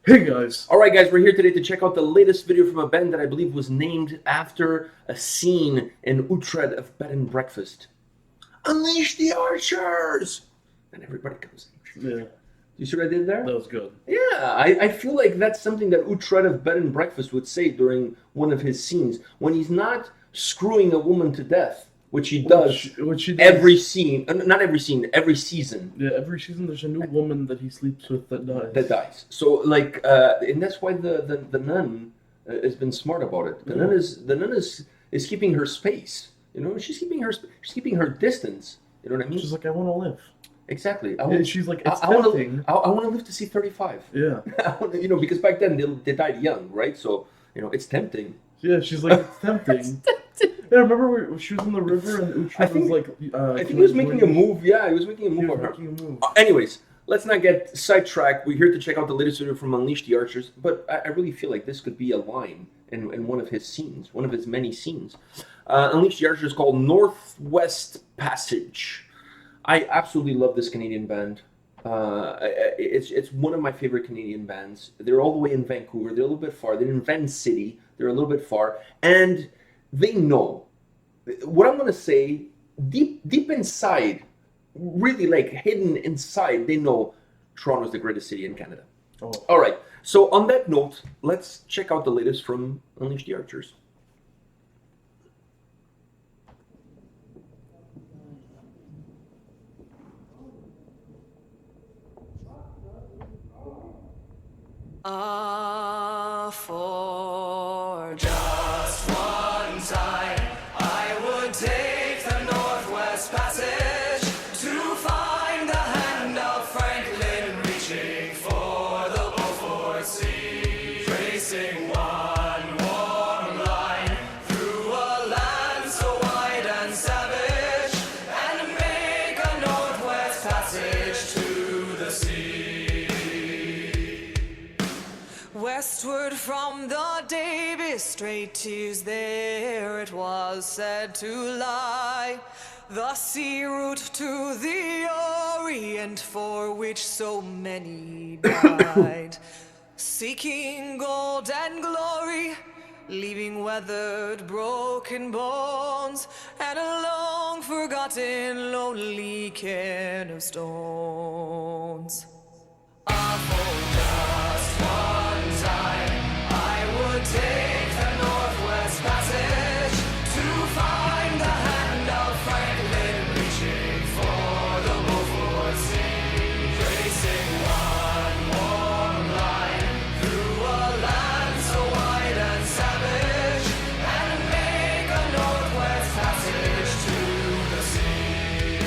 Hey guys! Alright guys, we're here today to check out the latest video from a band that I believe was named after a scene in Utrecht of Bed and Breakfast. Unleash the Archers! And everybody comes in. Yeah. You see what I did there? That was good. Yeah, I feel like that's something that Utrecht of Bed and Breakfast would say during one of his scenes. When he's not screwing a woman to death, which he does every scene, not every scene, every season. Yeah, every season there's a new woman that he sleeps with that dies. So like, and that's why the nun has been smart about it. The nun is keeping her space. You know, she's keeping her distance. You know what I mean? She's like, I want to live. Exactly. She's like, it's I want to live to see 35. Yeah. You know, because back then they died young, right? So you know, it's tempting. Yeah, she's like, it's tempting. Yeah, remember she was in the river and Utrecht was like... I think he was making a move. Yeah, he was making a move on her. Anyways, let's not get sidetracked. We're here to check out the latest video from Unleash the Archers, but I really feel like this could be a line in one of his scenes, one of his many scenes. Unleash the Archers is called Northwest Passage. I absolutely love this Canadian band. It's one of my favorite Canadian bands. They're all the way in Vancouver. They're a little bit far. They're in Van City. They're a little bit far. And they know what I'm going to say deep inside, really like hidden inside, they know Toronto's the greatest city in Canada. Oh. All right. So on that note, let's check out the latest from Unleash the Archers. For just one time, I would take the Northwest Passage to find the hand of Franklin reaching for the Beaufort Sea, tracing one warm line through a land so wide and savage, and make a Northwest Passage to the sea. Westward from the Davis Straits, there it was said to lie, the sea route to the Orient for which so many died, seeking gold and glory, leaving weathered, broken bones, and a long forgotten, lonely cairn of stones. Take the Northwest Passage to find the hand of Franklin reaching for the Beaufort Sea, tracing one warm line through a land so wide and savage, and make a Northwest Passage to the sea.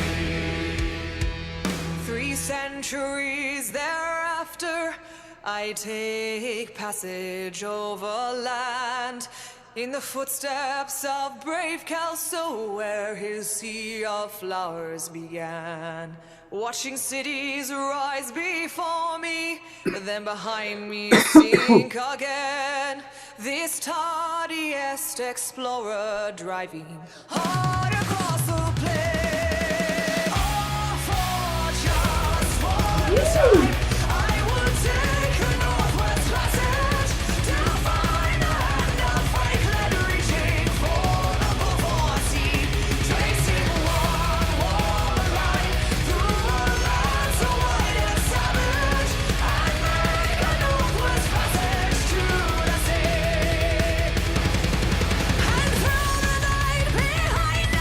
3 centuries thereafter, I take passage over land in the footsteps of brave Kelso, where his sea of flowers began. Watching cities rise before me, then behind me sink again. This tardiest explorer driving hard across the plain. Oh, for just one time. Behind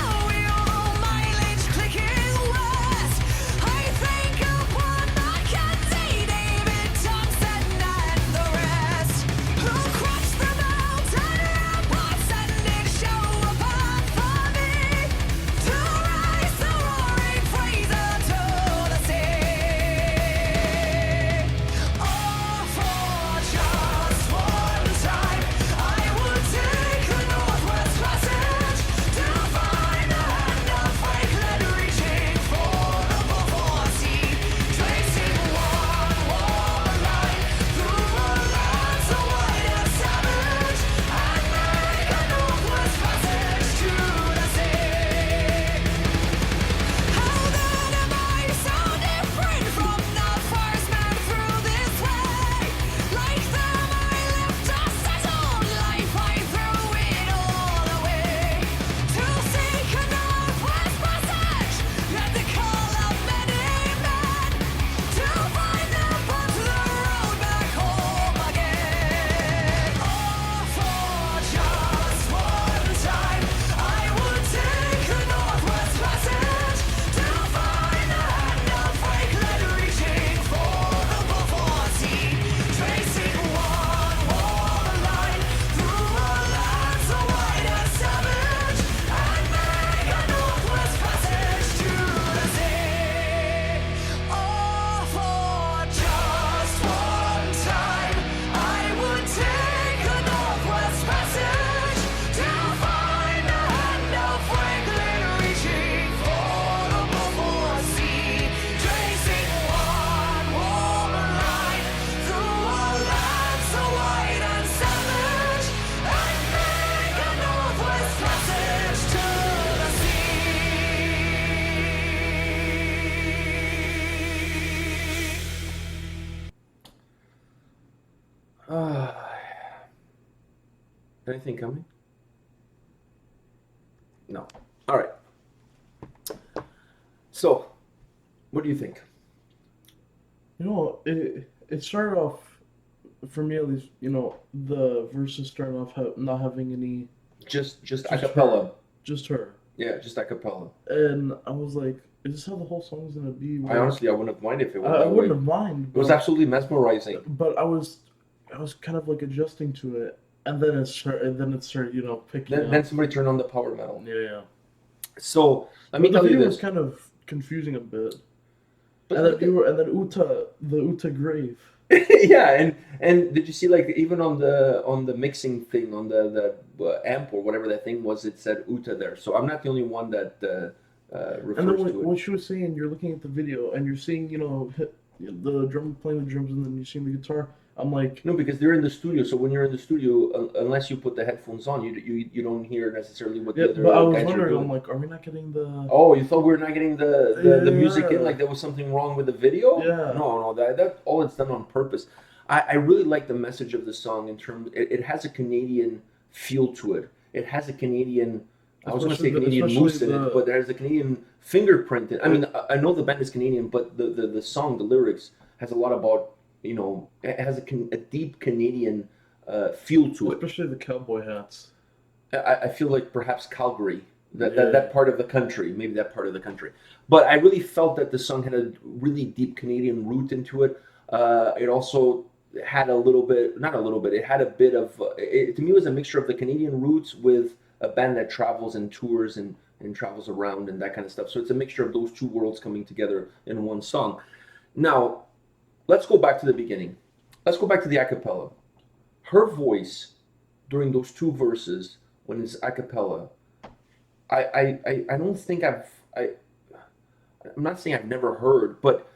Anything coming? No. All right. So, what do you think? You know, it started off, for me at least, you know, the verses started off not having any... Just a cappella. Just her. Yeah, just a cappella. And I was like, is this how the whole song's going to be? I wouldn't have minded if it was I that way. wouldn't have minded. It was absolutely mesmerizing. But I was kind of like adjusting to it. And then it started, you know, picking up. Then somebody turned on the power metal. Yeah. So, let me tell you the video this. was kind of confusing a bit. But And then the Uta grave. Yeah, and did you see, like, even on the mixing thing, on the amp or whatever that thing was, it said Uta there. So I'm not the only one that refers and then to it. what she was saying, you're looking at the video and you're seeing, you know, the drum playing the drums and then you're seeing the guitar. I'm like, no, because they're in the studio. So when you're in the studio, unless you put the headphones on, you don't hear necessarily what the other but I was guys are wondering, doing. I'm like, are we not getting the... Oh, you thought we were not getting the music in? Yeah. Like there was something wrong with the video? Yeah. No, that all it's done on purpose. I really like the message of the song in terms. It has a Canadian feel to it. It has a Canadian. I was going to say Canadian moose in it, but there's a Canadian fingerprint. I mean, I know the band is Canadian, but the song, the lyrics, has a lot about, you know, it has a deep Canadian feel to it. Especially the cowboy hats. I feel like perhaps Calgary, that part of the country, maybe that part of the country. But I really felt that the song had a really deep Canadian root into it. It also had it had a bit of, to me it was a mixture of the Canadian roots with a band that travels and tours and travels around and that kind of stuff. So it's a mixture of those two worlds coming together in one song. Now, let's go back to the beginning. Let's go back to the a cappella. Her voice during those two verses, when it's a cappella, I don't think I'm not saying I've never heard, but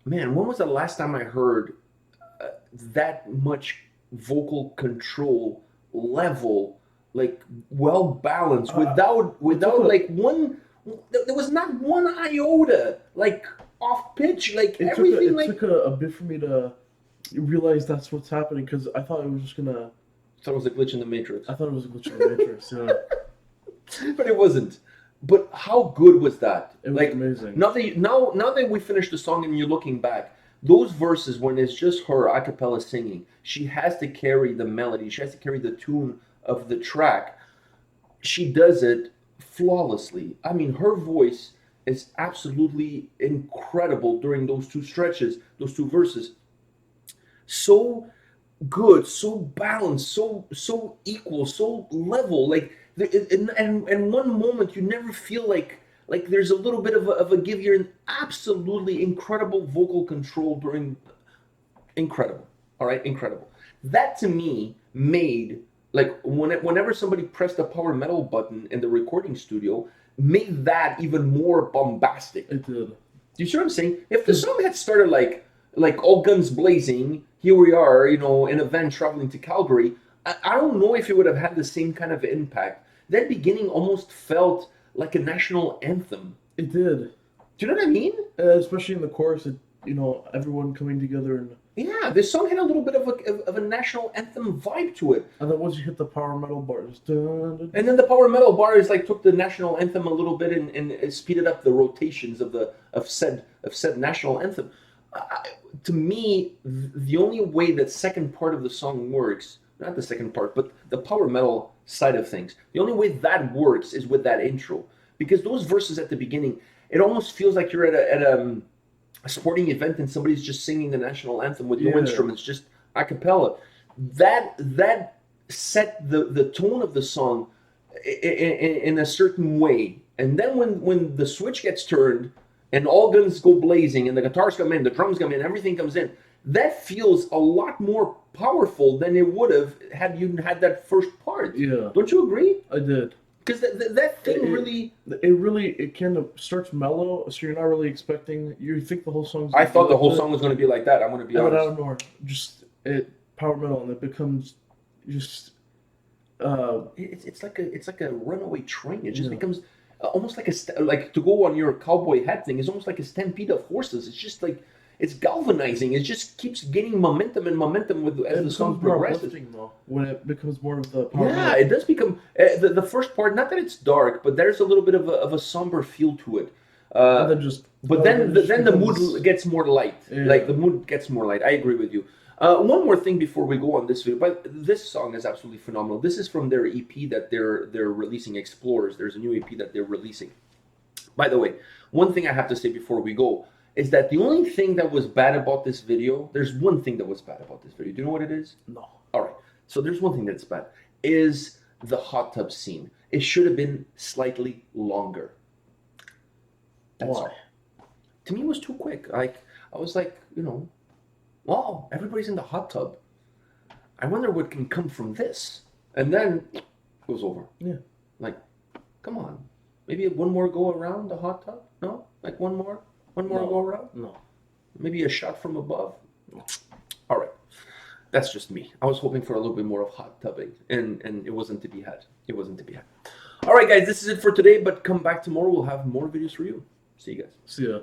man, when was the last time I heard that much vocal control level, like well balanced, without like one, there was not one iota like off pitch, like everything. It took a bit for me to realize that's what's happening, because I thought it was just gonna. I thought it was a glitch in the Matrix. I thought it was a glitch in the Matrix. Yeah. But it wasn't. But how good was that? It was amazing. Now that we finished the song and you're looking back, those verses when it's just her a cappella singing, she has to carry the melody, she has to carry the tune of the track. She does it flawlessly. I mean, her voice is absolutely incredible during those two stretches, those two verses. So good, so balanced, so equal, so level. Like, and one moment you never feel like there's a little bit of a give. You're in absolutely incredible vocal control during. Incredible. All right, incredible. That to me made, like, whenever somebody pressed the power metal button in the recording studio, made that even more bombastic. It did. Do you see what I'm saying? If the song had started like all guns blazing, here we are, you know, in a van traveling to Calgary, I don't know if it would have had the same kind of impact. That beginning almost felt like a national anthem. It did. Do you know what I mean? Especially in the chorus, you know, everyone coming together and. Yeah, this song had a little bit of a national anthem vibe to it. And then once you hit the power metal bars, dun, dun, and then the power metal bars like took the national anthem a little bit and speeded up the rotations of said national anthem. To me, the only way that second part of the song works, not the second part, but the power metal side of things, the only way that works is with that intro. Because those verses at the beginning, it almost feels like you're at a sporting event and somebody's just singing the national anthem with no instruments, just a cappella. That set the tone of the song in a certain way. And then when the switch gets turned and all guns go blazing and the guitars come in, the drums come in, everything comes in, that feels a lot more powerful than it would have had you had that first part. Yeah. Don't you agree? I did. Because that thing really... It kind of starts mellow, so you're not really expecting... You think the whole song's... I thought the whole song was going to be like that, I'm going to be honest. But I don't know. Just power metal, and it becomes just... It's like a runaway train. It just becomes almost like like to go on your cowboy hat thing. It's almost like a stampede of horses. It's just like it's galvanizing. It just keeps gaining momentum as the song progresses. Though, when it becomes more of the power. Yeah, it does become the first part. Not that it's dark, but there's a little bit of a somber feel to it. And then the mood gets more light. Yeah. Like the mood gets more light. I agree with you. One more thing before we go on this video, but this song is absolutely phenomenal. This is from their EP that they're releasing, Explorers. There's a new EP that they're releasing. By the way, one thing I have to say before we go is that the only thing that was bad about this video, there's one thing that was bad about this video. Do you know what it is? No. All right. So there's one thing that's bad, is the hot tub scene. It should have been slightly longer. That's all. To me, it was too quick. I was like, wow, everybody's in the hot tub. I wonder what can come from this. And then it was over. Yeah. Like, come on. Maybe one more go around the hot tub? No? Like one more go around? No. Maybe Maybe a shot from above? No. All right. That's just me. I was hoping for a little bit more of hot tubbing, and it wasn't to be had. It wasn't to be had. All right, guys, this is it for today, but come back tomorrow. We'll have more videos for you. See you guys. See ya.